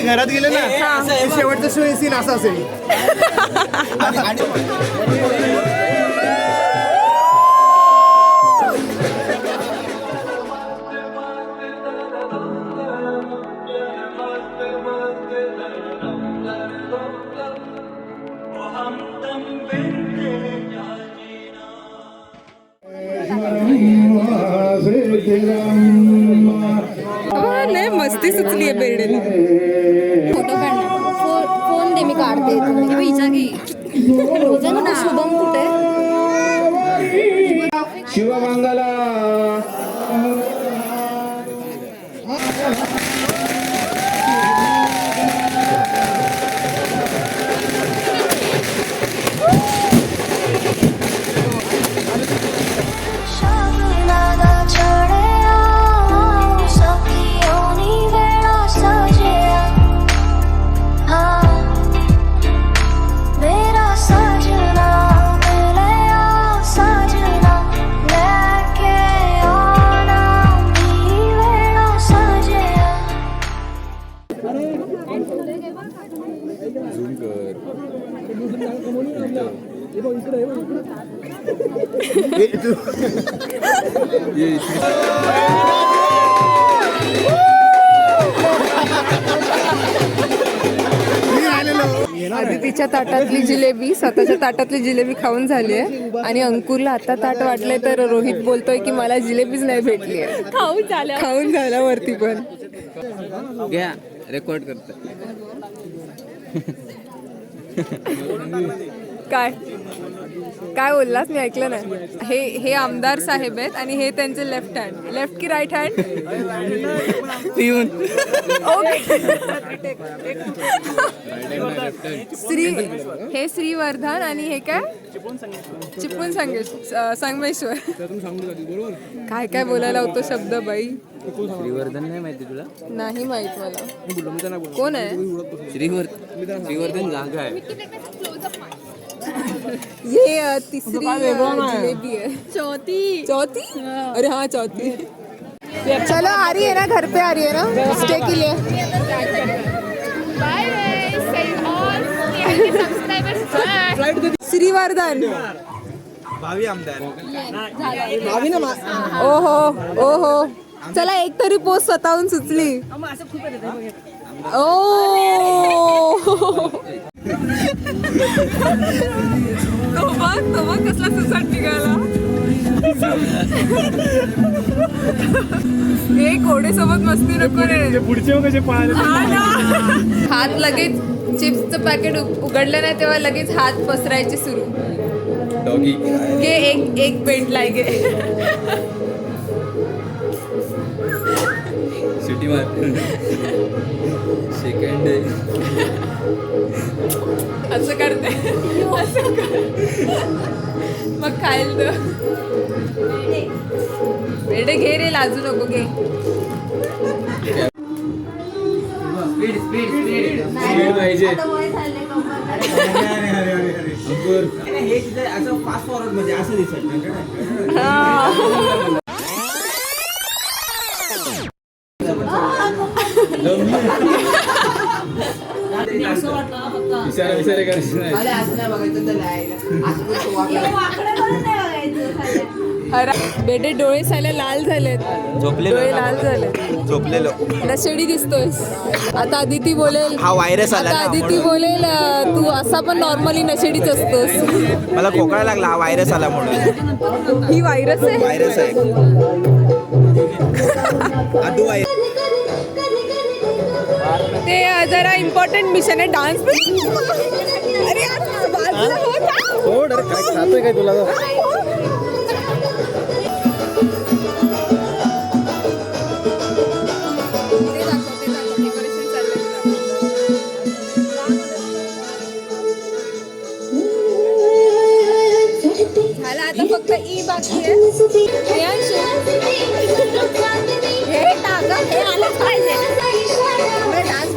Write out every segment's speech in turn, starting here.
घरात गेले ना शेवटचा शो सीन असा असेल. नाही मस्ती सुचली आहे बेरडेला. फोटो काढणार. फोन दे मी काढते. शुभम कुठे? शिवमंगला तिच्या ताटातली जिलेबी स्वतःच्या ताटातली जिलेबी खाऊन झाली आहे आणि अंकुरला आता ताट वाटलंय तर रोहित बोलतोय की मला जिलेबीच नाही भेटली आहे. खाऊन झाल्यावरती पण घ्या रेकॉर्ड करतो. काय काय बोललास मी ऐकलं नाही. हे आमदार साहेब आहेत आणि हे त्यांचे लेफ्ट हँड. लेफ्ट की राईट हँड? हे श्रीवर्धन आणि हे काय चिपळूण संगमेश्वर. काय काय बोलायला होतो शब्द बाई. श्रीवर्धन नाही माहिती तुला? नाही माहित मला. कोण आहे श्रीवर्धन गागा आहे. ये तीसरी जिलेबी है. चौथी अरे हाँ चौथी. चलो आ रही है ना घर पे आ रही है ना स्टे के लिए. श्रीवर्धन भावी आमदार ओहो चला एक तरी पोस्ट स्वतःहून सुचली. तो बघ कसला सुसाट निघाला. एक घोडेसोबत मस्ती नको रे. पुढचे कसे हात लगेच चिप्सचं पॅकेट उघडलं नाही तेव्हा लगेच हात पसरायचे सुरू. घे एक पेटलाय गे. सिटी मार सेकंड असं करते मग खायला तर बेडे घे रे लाजू नको घे. स्पीड पाहिजे. असं फास्ट फॉरवर्ड मध्ये असं दिसत. विचार करायचं अरे बेडे डोळे साले लाल झालेत. डोळे लाल झाले. झोपलेलो नशेडी दिसतोय. आता अदिती बोलेल हा व्हायरस आला. आता अदिती बोलेल तू असा पण नॉर्मली नशेडीच असतोस. मला खोकला लागला हा व्हायरस आला म्हणून. ही व्हायरस आहे. व्हायरस आहे. ते जरा इम्पॉर्टंट मिशन आहे डान्स. अरे यार बाजूला हो का? काय खातोय काय तुला? झाला आता फक्त ई बाकी आहे. हे टाका हे आलंच पाहिजे.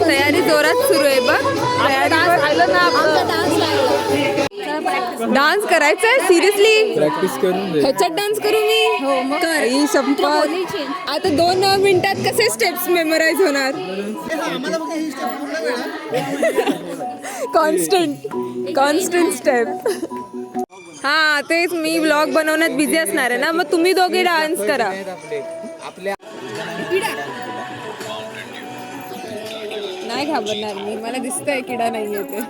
तयारी जोरात सुरू आहे बघ. तयारी आलं ना. डान्स करायचंय सिरियसली? प्रॅक्टिस करून दे. ह्याच्यात डान्स करू मी? हो मग कर. ही शपथ. आता 2 मिनिटात कसे स्टेप्स मेमोराइज होणार? Constant step. हा तेच, मी व्लॉग बनवण्यात बिझी असणार आहे ना, मग तुम्ही दोघे डान्स करा. नाही घाबरणार मी, मला दिसतंय किडा नाहीये ते.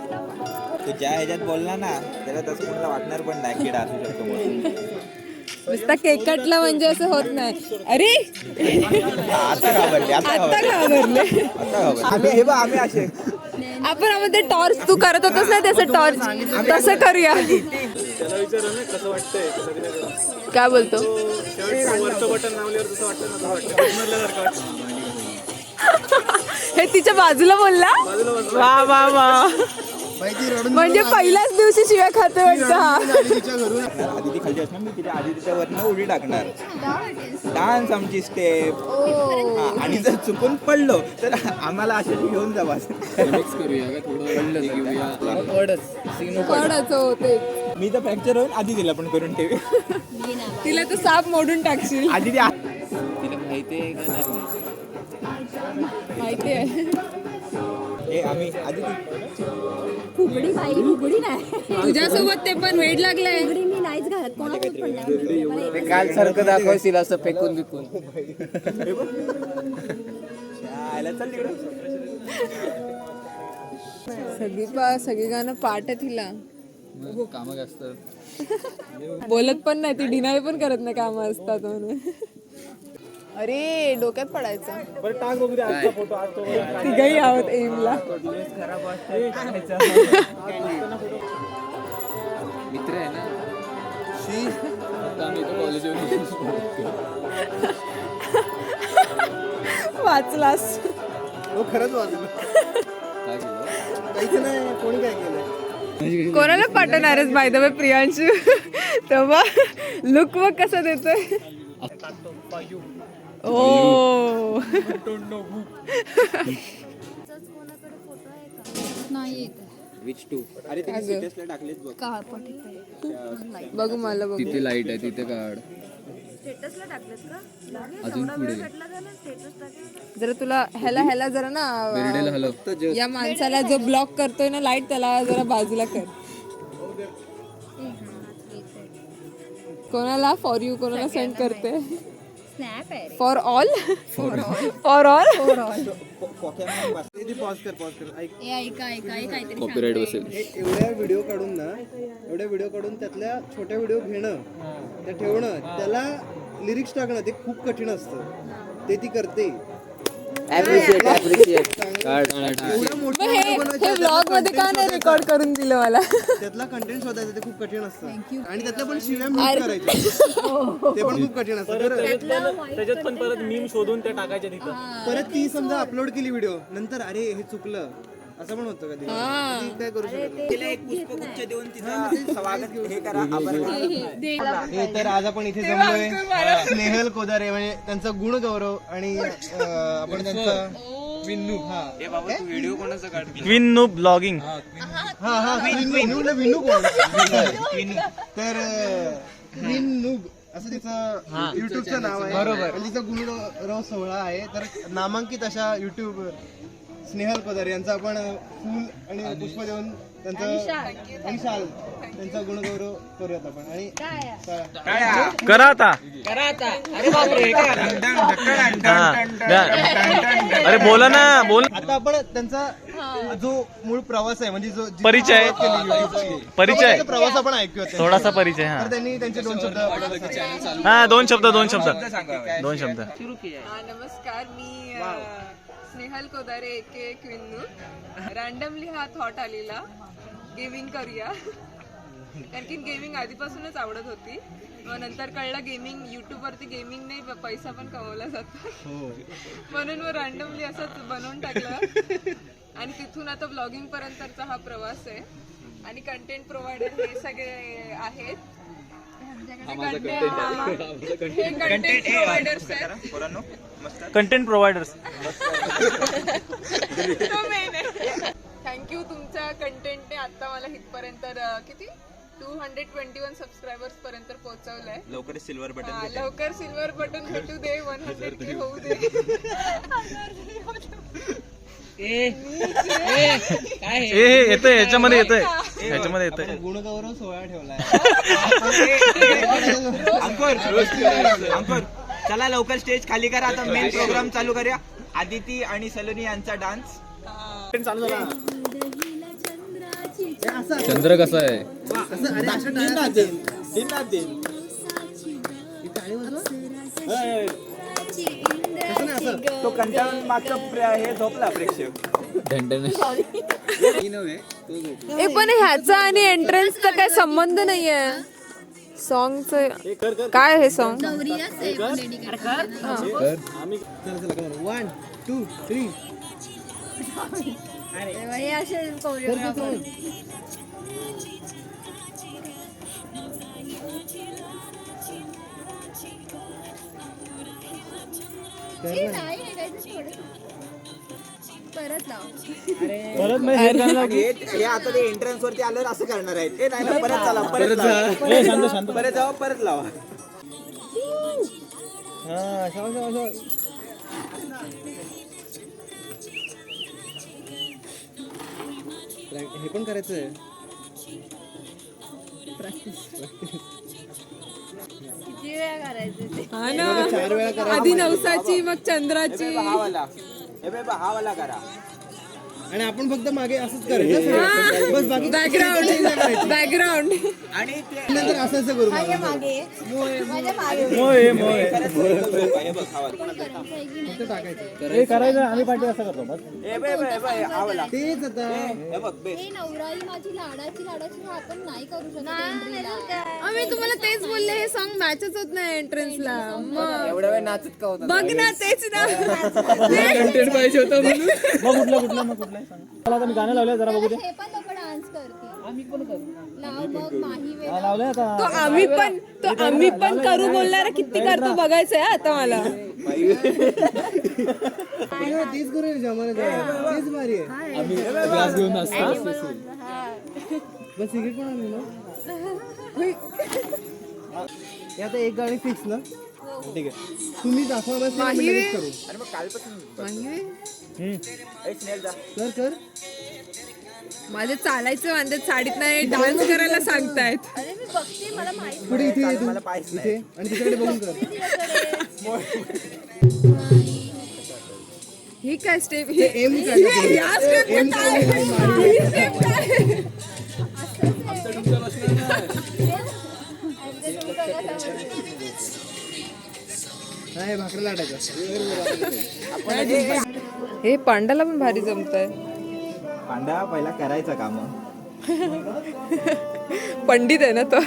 तू ज्या ह्याच्यात बोलला ना त्याला तसं कोणाला वाटणार पण नाही किडा असू शकतो म्हणून. नुसता केक कटला म्हणजे असं होत नाही. अरे आता घाबरले आता घाबरले. आम्ही हे बघ आम्ही असे आपण ते टॉर्च तू करत होतस ना, त्याचं टॉर्च तसं करूया. काय बोलतो? हे तिच्या बाजूला बोलला. वा वा वा, म्हणजे पहिल्याच दिवशी शिव्या खाते वाटतं. आधी ती खाली असणार, मी तिच्या आधी तिच्या वरनं उडी टाकणार. डान्स आमची स्टेप. आणि जर चुकून पडलो तर आम्हाला असे घेऊन जावा. मिक्स करूया का थोडं पडलं घेऊया. पडच होते. मी तर फ्रॅक्चर होईल आधी तिला पण करून ठेवी. तिला तर साप मोडून टाकशील. आधी तिला माहिती आहे का नाही माहिती आहे. आम्ही आधी फुगडी बाई फुगडी नाही. तुझ्यासोबत ते पण वेड लागलंय. फुगडी मी नाहीच घालत, कोणासोबत पण नाही. मला ते काल सारखं दाखवशील असं फेकून बिकून. चल तिकडे. सगळी गाणं पाठ आहे तिला. कामं जास्त. बोलत पण नाही ती, डिनाय पण करत नाही कामं असतात म्हणून. अरे डोक्यात पडायचं. तिघही आहोत एमला. मित्र आहे ना. आता आम्ही इथं कॉलेजवर वाचलास. खरंच वाजलं. काय केलं? काहीच नाही, कोणी काय केलं? कोणाला पाठवणारच बाय द वे प्रियांशू? तेव्हा लुक बघ कसा देतोय. ओ नाही विच टू? अरे ते स्टेटसला टाकलेत बघ. का पठित बघू मला बघू. तिथे लाईट आहे तिथे काढ. अजून पुढे जरा तुला ह्याला जरा बेरडेला ना, हलव. या माणसाला जो ब्लॉक करतोय ना लाईट, त्याला जरा बाजूला कर. कोणाला फॉर यू, कोणाला सेंड करते? स्नॅप आहे. For all. For all. Pause कर ऐक. ए ऐका काहीतरी कॉपीराईट बसेल. एवढ्या व्हिडिओ काढून त्यातल्या छोट्या व्हिडिओ घेणं, त्या ठेवणं, त्याला लिरिक्स टाकणं ते खूप कठीण असतं. ते ती करते. एवढं मोठं हे ब्लॉग मध्ये का नाही रेकॉर्ड करून दिलं मला? त्यातला कंटेंट शोधायचं ते खूप कठीण असतं. आणि त्यातल्या पण शिव्या म्यूट करायच्या, ते पण खूप कठीण असतं. त्याच्यात पण परत मीम शोधून त्या टाकायच्या तिथं. परत ती समजा अपलोड केली व्हिडिओ, नंतर अरे हे चुकलं असं पण होतं कधी. ती काय करू शकत नाही. तिला एक पुष्पगुच्छ देऊन तिचं स्वागत हे करा. हे तर आज आपण इथे जमलोय स्नेहल कोदारे, म्हणजे त्यांचा गुणगौरव आणि आपण त्यांचा विन्नू. व्हिडिओ कोणाचा काढ? विन्नू ब्लॉगिंग. विन्नू कोण? तर विन्नू असं तिचं युट्यूबचं नाव आहे. बरोबर. आणि तिचा गुणगौरव सोहळा आहे. तर नामांकित अशा युट्यूब स्नेहल कोदारे यांचा आपण फूल आणि पुष्प देऊन त्यांचा आणि शाल त्यांचा गुणगौरव करूयात आपण. आणि करा आता. अरे बोला ना, बोल. आता आपण त्यांचा जो मूळ प्रवास आहे, म्हणजे जो परिचय. परिचय. प्रवास आपण ऐकूया. थोडासा परिचय. हा तर त्यांनी त्यांचे 2 शब्द हा, दोन शब्द. नमस्कार, मी स्नेहल कोदारे एके क्विन्नू. रॅन्डमली हा थॉट आलेला गेमिंग करूया, कारण की गेमिंग आधीपासूनच आवडत होती. मग नंतर कळलं गेमिंग, युट्यूबवरती गेमिंगने पैसा पण कमवला जातो, म्हणून मग रॅन्डमली असंच बनवून टाकलं. आणि तिथून आता ब्लॉगिंग पर्यंतचा हा प्रवास आहे. आणि कंटेंट प्रोव्हायडर हे सगळे आहेत. कंटेंट प्रोव्हायडर्स आहेत. Content providers. थँक्यू. तुमच्या कंटेंटने आता मला इथपर्यंत किती 221 सबस्क्रायबर्स पर्यंत पोहोचवलंय. लवकरच सिल्वर बटन हा, लवकर सिल्वर बटन भेटू दे. 100 होऊ दे. येतंय याच्यामध्ये येतंय गुणगौरव सोहळा ठेवलाय. अंकुर चला लवकर स्टेज खाली करा. आता मेन प्रोग्राम चालू करूया. आदिती आणि सलोनी यांचा डान्स चालू झाला. चंद्र कसा आहे? तो कंटाळून मागचा हे झोपला प्रेक्षक. पण ह्याचा आणि एंट्रन्सचा काय संबंध नाहीये. सॉंगचं काय हे सॉंग? 1 2 3 हे असे कोरिओग्राफर. परत लाव. हे आता ते एंट्रन्स वरती आल्यावर असं करणार आहेत. हे नाही ना, परत चला परत लावा. परत जावा परत लावा. हे पण करायचं आहे. किती वेळा करायचं ते? हा ना, आधी नवसाची मग चंद्राची. हा वाला हे बघ, हा वाला करा. आणि आपण फक्त मागे असंच करायचं बस. बाकी बॅकग्राऊंड आणि ते नंतर असं करू. माझ्या मागे माझ्या मागे हे बघ, हा वाला. करायचं आम्ही पाठी असं करतो. हे बघ, हा वाला. तेच आता हे बघ बेस. हे नवराई माझी लाडाची लाडाची हा आपण नाही करू शकत एंट्रीला. मी तुम्हाला तेच बोलले, हे सॉन्ग मॅचच होत नाही एंट्रन्सला. मग एवढ्या वेळ नाचत का होता? बघ ना, तेच ना. कंटेंट पाहिजे होतं म्हणून. गाणं लावलं जरा बघू दे. हे पण लोक डान्स करतील. आम्ही पण करू. लाव मग माही वेळा. लावलंय आता. तो आम्ही पण करू बोलणार किती करतो बघायचंय आता मला. तीच करू जमाने तीच भारी आहे. ग्लास घेऊन नाचतो. बस सिगरेट पण आणली ना. हे आता एक गाणी फिक्स ना. ठीक आहे, तुम्ही दाखवा बस. करू आणि मग कालपासून स्नेल जा. कर माझे चालायचं वांदे साडीत नाही, डान्स करायला सांगतायत. अरे मी बघते मला माहिती. पुढे इथे ये तू. मला पाहिजे इथे नाही. आणि तिकडे बघून कर. ही काय स्टेप? एम नाही भाकरी लाटायचं. हे पांडाला पण भारी जमतंय. पांडा पहिला करायचा काम. पंडित आहे ना तो.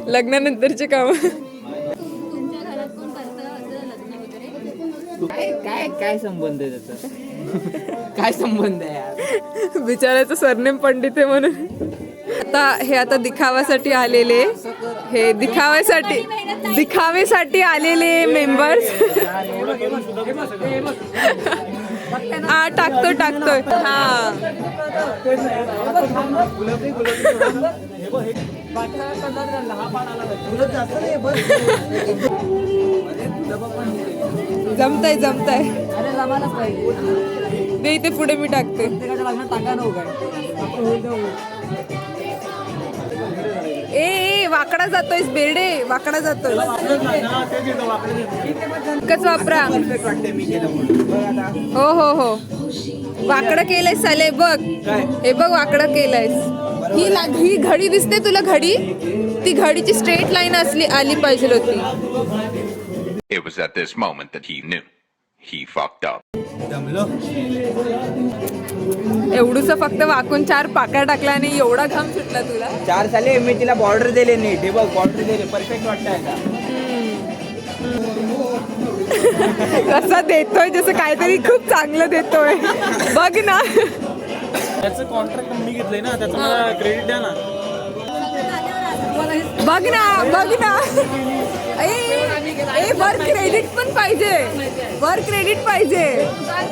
लग्नानंतरचे काम. तुमच्या घरात कोण करतं असं लग्न वगैरे? काय संबंध आहे त्याचा? काय संबंध आहे यार? बिचाराचं सरनेम पंडित आहे म्हणून. आता दिखाव्यासाठी आलेले, हे दिखाव्यासाठी आलेले मेंबर्स. हा टाकतोय. हा जमताय दे इथे पुढे मी टाकते. ए वाकडा जातोयस बेरडे, वाकडा जातोय. एकच वापरा. हो वाकडं केलंयस साले. बघ हे बघ वाकडं केलंयस. ही घडी दिसते तुला? घडी, ती घडीची स्ट्रेट लाईन आली पाहिजे होती. It was at this moment that he knew. He fucked up. एवढूच फक्त वाकून 4 पाकळ्या टाकल्या आणि एवढा घाम सुटला तुला. 4 साले मी तिला बॉर्डर दिले नीट. हे बघ बॉर्डर दिले, परफेक्ट वाटतंय का? कसा देतोय जसं काहीतरी खूप चांगलं देतोय. बघ ना, त्याचं कॉन्ट्रॅक्ट मी घेतलंय ना, त्याचं मला क्रेडिट द्या ना. बघ ना. ए वर क्रेडिट पण पाहिजे. वर क्रेडिट पाहिजे.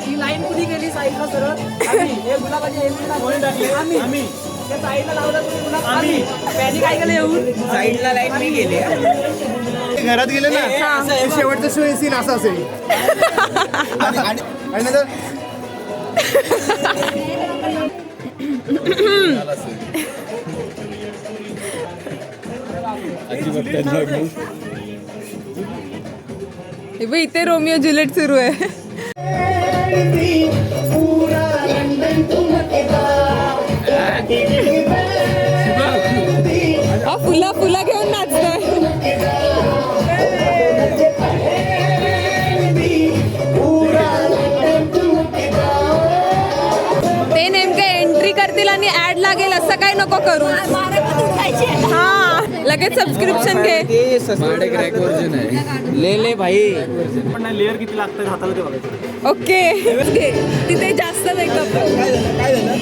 ही लाईन कुणी गेली साईडला सरळ? आम्ही. साईडला लाईन मी गेले. घरात गेले ना शेवटचा शो सीन असा असेल. आणि नंतर हे बघ, इथे रोमिओ ज्युलिएट सुरू आहे. फुला फुला घेऊन नाचतोय. ते नेमकं एंट्री करतील आणि ऍड लागेल असं काय नको करू. हा, लगेच सबस्क्रिप्शन घे. माझ्याकडे क्रॅक व्हर्जन आहे. ले भाई. पण लेअर किती लागतं हाताला ते बघायचं. ओके, तिथे जास्त मेकअप. काय झालं?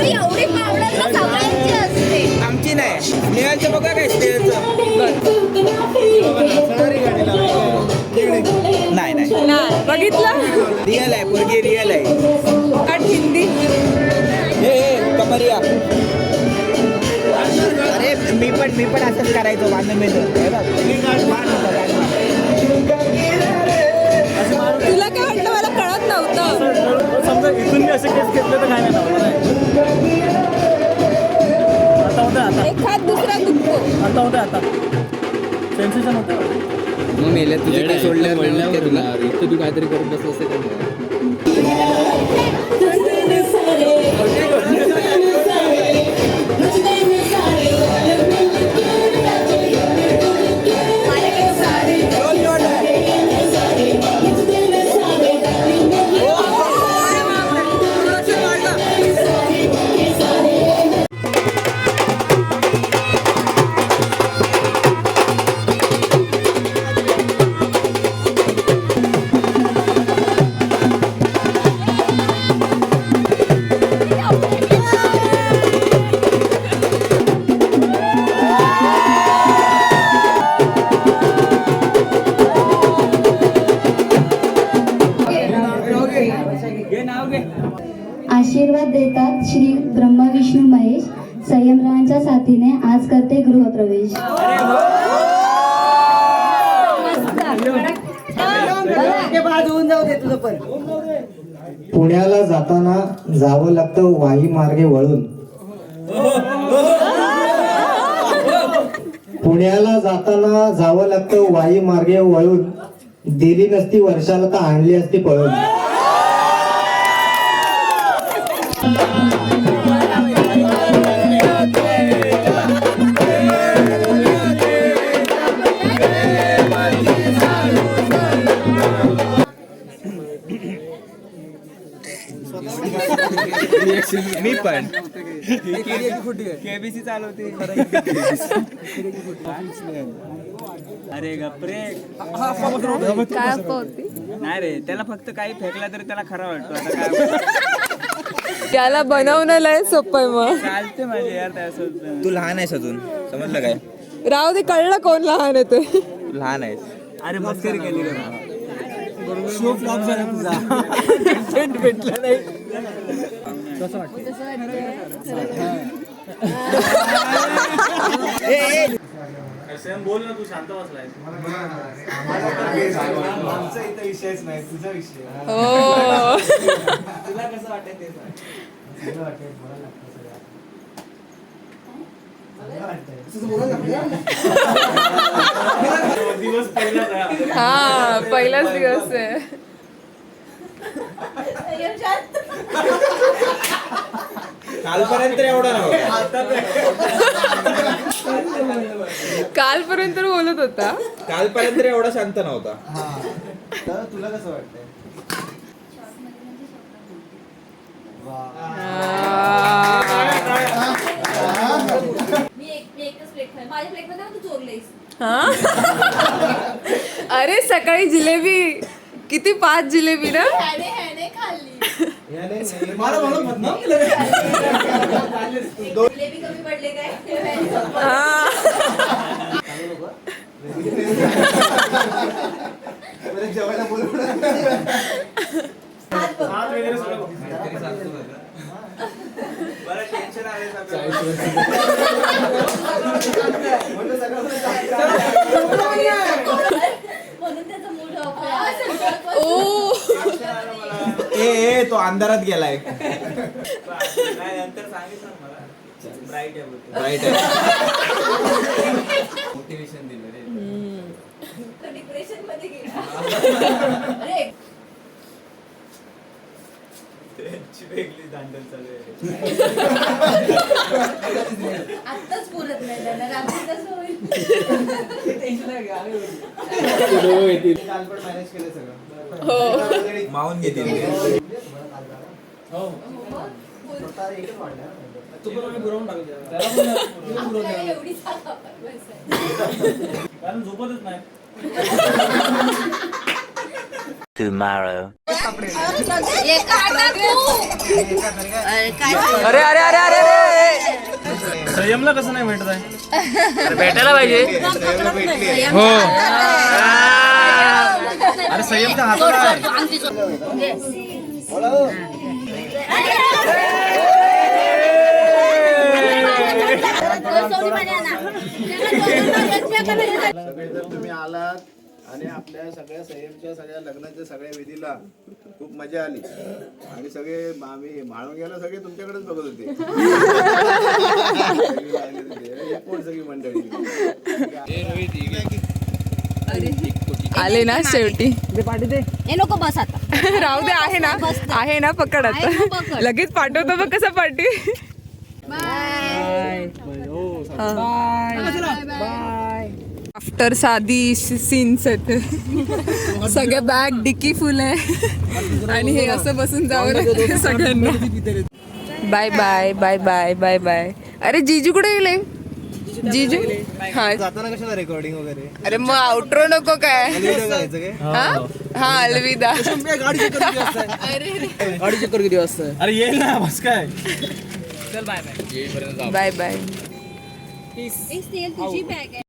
एवढी पावडर सगळ्यांची असते. आमची नाही, स्नेहाचं बघा काय स्नेहाचं. नाही नाही नाही बघितलं. रिअल आहे, पोरगी रिअल आहे. कट हिंदी. हे कमरिया. अरे मी पण असंच करायचो वांदमेचं. तुला काय वाटलं, मला कळत नव्हतं. समजा इथून मी असे केस घेतले तर काय नाही आता होतं आता एखाद दुसरा दुखतो. आता होतं आता सेन्सेशन होतं. मग मेल्या तुझे काय सोडल्यावर तुला इथं तू काहीतरी करत बसलं असेल का? आशीर्वाद देतात श्री ब्रह्मा विष्णू महेश. संयमरावांच्या साथीने आज करते गृहप्रवेश. पुण्याला जाताना जावं लागतं वाई मार्गे वळून. पुण्याला जाताना जावं लागतं वाई मार्गे वळून. दिली नसती वर्षाला तर आणली असती पळून. मी पण केबीसी चालवते. अरे गप्रे काय होती. नाही रे, त्याला फक्त काही फेकला तरी त्याला खरा वाटतो. आता काय याला बनवणं लय सोपं आहे. मग चालते माझे यार त्यासोबत. तू लहान आहेस अजून, समजलं काय? राहू दे, कळलं कोण लहान आहे ते. लहान आहेस. अरे मस्करी केली रे. शो फ्लॉप झाला तुझा. कंटेंट भेटला नाही. कसं वाटतं? बोल ना, तू शांत बसलाय. आमचा इथं विषयच नाही, तुझा विषय. हो. तुला कसं वाटतं ते दिवस पहिला. हा, पहिलाच दिवस आहे. कालपर्यंत एवढा नव्हता. कालपर्यंत बोलत होता. कालपर्यंत एवढा शांत नव्हता. तर तुला कसं वाटतंय? अरे सकाळी जिलेबी किती, 5 जिलेबी ना. ह्याने खाल्ली. जिलेबी कमी पडले काय? जेवायला बोलवलं. हात वगैरे सगळं ए तो अंधारात गेलाय. ब्राईट आहे. मोटिवेशन दिलं रे. वेगळी दांडल चालू आहे. आत्ताच बोलत नाही त्याला, रात्री कसं होईल? मॅनेज केलं सगळं. मावून घेतील. एवढी साखर बस. कारण झोपतच नाही. Tomorrow. अरे अरे अरे अरे संयमला कसं नाही भेटत आहे? भेटायला पाहिजे. हो. अरे संयमच्या हाताला आहे. सगळे जर तुम्ही आलात आणि आपल्या सगळ्या संयमच्या सगळ्या लग्नाच्या सगळ्या विधीला खूप मजा आली आणि सगळे आम्ही म्हाळून गेला सगळे तुमच्याकडेच बघत होते. कोण सगळी मंडळी आले ना शेवटी. हे नको बस आता. राहू दे, आहे ना पकड आता. लगेच पाठवतो बघ कसं पाठी. आफ्टर साधी सीन्स आहेत. सगळ्या बॅग डिक्की फुल आहे आणि हे असं बसून जावं लागतं सगळ्यांना. Bye bye bye bye bye bye. अरे जीजू कुठे गेले? जीजू हा जाताना कशाला रेकॉर्डिंग वगैरे? अरे मग आउट्रो नको काय? करायचं काय? हा अलविदा. गाडी चक्कर किती वाजता? अरे येईल ना बस काय. Bye bye. तुझी बॅग आहे.